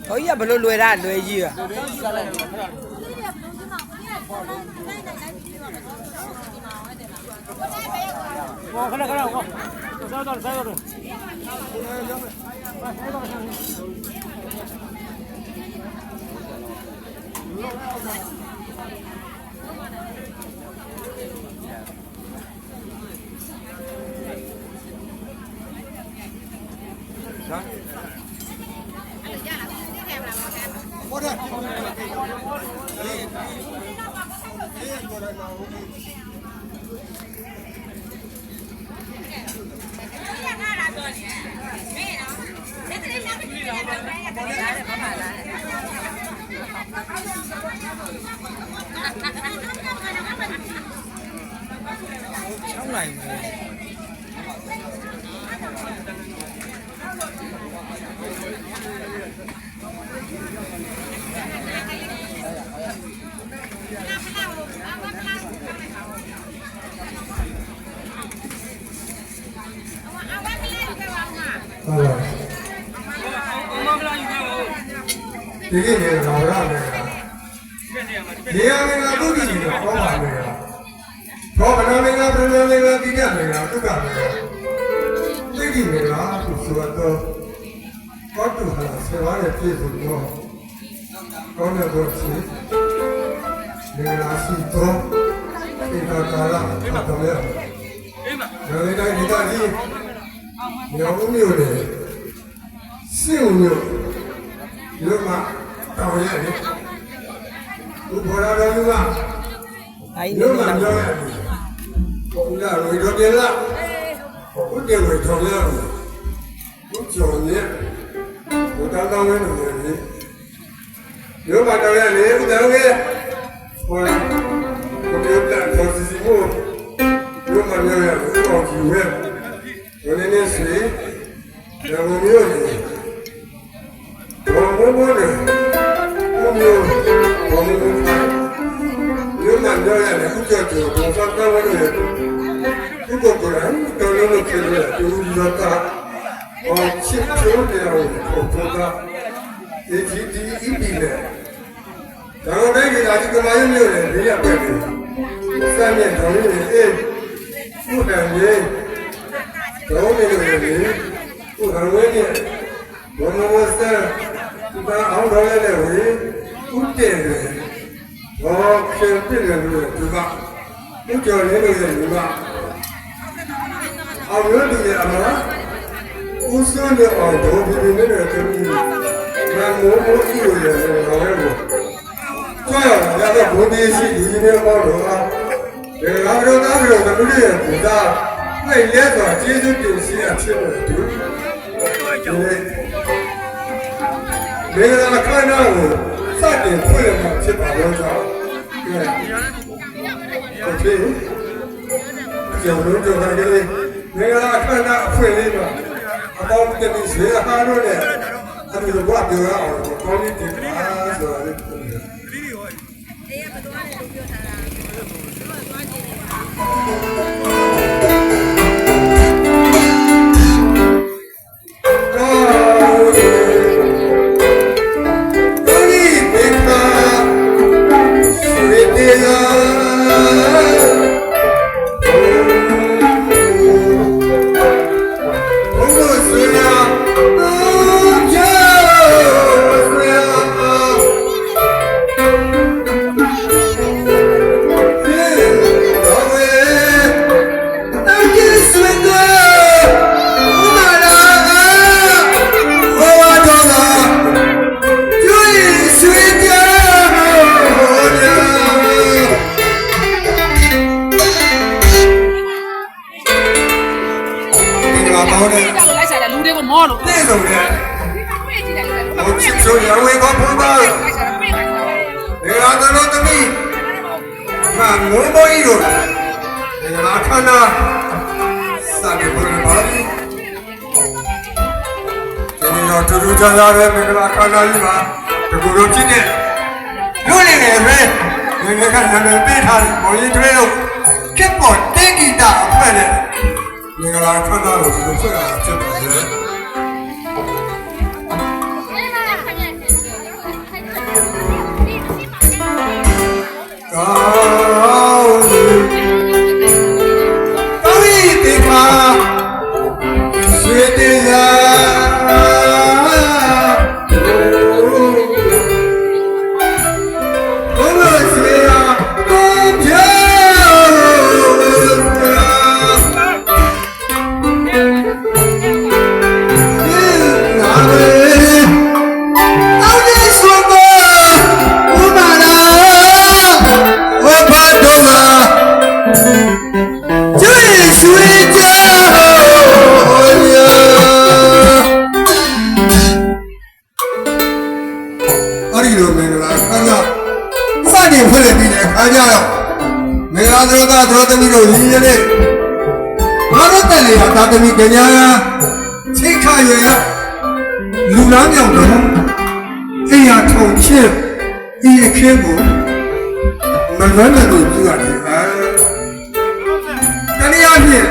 Thôi giờ belum luar dah, luar je. Kena kok. Saya tu. Trong nàyဒီကိနေတော့ရမယ်။ဒီအမင်းကဒုတိယကိုဟောပါမယ်။ဘောမနာမင်းကပြင်းပြင်းလေးကဒီကမယ်လားဒုက္ခမယ်။ဒီကိနေလားသူဆိုတော့ဘာတူဟာဆေဝါရဲ့ပြည့်စုံတော့ကောင်းတဲ့ဘုရားရှင်ဒီလားရှိတော့ဒီကကာလာတော့ရ။အေးမ။ဒါလေးတိုင်းဒီကကြီးညောင်းမျိုးလေစိတ်မျိုးလူမတော်ရဲ့ဘုရားတော်လူမလူမပြောရဲ့ဘုရားလူတော်တယ်လားဘုရားဝေထော်ရဘုကျော်နဲ့ဘုရားတော်ဝင်လို့လေလူမတော်ရဲ့လေဘုရားရဲ့ဟောဘုရားတော်စီစီမို့လူမပြောရဲ့ဘုတော်ကြီးရဲ့ဘယ်နည်းစီရောမျိုးလေဘောဘောလေဘုမျိုးဘောမျိုးလူမပြောရတယ်ခုချက်ကိုဘောဖတ်တော့ရတယ်ခုကိုကလည်းတော်လို့ပြောရတယ်သူရတာအော်ချစ်ချိုးတယ်ကိုဘုရားဒီဒီဒီလေဒါတော့ဒီကလာဒီကမာရမျိုးလေဒီရပဲစမ်းနေတော်လို့အေးခုတည်းရေတော်နေလို့လေခုတော်ဝင်းနေဘောမဝစံဒီပါအောင်တော်ရတဲ့ဝေဥတည်တယ်ဘောခင်ပြည့်တယ်လို့ဒီကဥကျော်လေးလို့ဒီကအောင်ရတူရအမလားဥစံတဲ့အောင်တော်ဒီနေတဲ့တူနာမိုးမိုးကြီးရယ်ဟောရဲဘောကျော်ရတဲ့ဘုံဒီရှိဒီနေပေါ်တော့ဒီလာတော့တာပြီးတော့တူရဲ့ပူတာနိုင်လဲဆိုကျေးဇူးတင်ရှိရဖြစ်လို့တူဒီကလာခဏကိုစတင်ဖွင့်ရမှာဖြစ်ပါတော့ကြောင်းโอเคကျောင်းတို့ကလည်းဒီကလာခဏအဖွင့်လေးပါအပေါင်းတည်းဇေယဟာတို့နဲ့အဲဒီလိုပြောရအောင်ကောင်းနေတယ်အားဆိုရတယ် ငုံပေါ်ကြီးတို့ငါခန္ဓာစာနေပေါ်ပါလိဒီတော့တူတူချာချာတဲ့မင်္ဂလာခန္ဓာကြီးမှာတကူတို့ချင်းနဲ့လွတ်နေတယ်ပဲဒီနေ့ကနာမည်ပေးထားတယ်မော်ရင်တွဲတို့ကစ်ပေါ်တေဂီတာအဖွဲ့နဲ့မင်္ဂလာခန္ဓာကိုဒီလိုဆက်ရအောင်ဖြစ်ပါတယ်သာသမီကညာချိတ်ခရရလူလားမြောင်တော့အိယာထုံချင်းဒီအခင်းကိုမလွမ်းလို့ပြုရတယ်တနည်းအားဖြင့်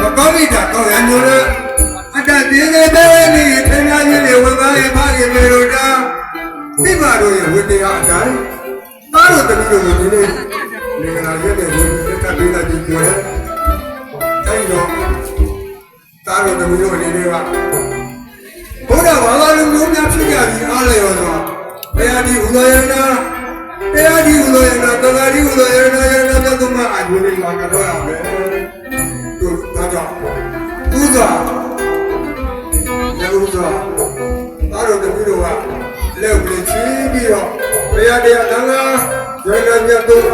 မကောင်းမိတာကောင်းရမျိုးလေအတ္တတင်းနေတဲ့နေထင်များခြင်းတွေဝေသားရဲ့ဖခင်မေတို့တာမိဘတို့ရဲ့ဝိတရားအတိုင်းသားတို့တပည့်တို့ဒီနေ့နေကနာရဲ့တဲ့ဝိတရားပေးတာဒီကျွဲတိုင်းတော့သားတော်သမီးတို့အနေနဲ့ကဘုရားဘာသာလူမျိုးများဖြစ်ကြပြီးအားလျော်စွာတရားဒီဥဒယနာတရားဒီဥဒယနာတရားဒီဥဒယနာယနာတုမအကျိုးလေးမှာကတော့ရမယ်တို့ဒါကြောင့်ဥစွာလက်ဥစွာသားတော်သမီးတို့ကလက်ကိုချင်းပြီးတော့တရားတရားသံဃာယနာမြတ်တို့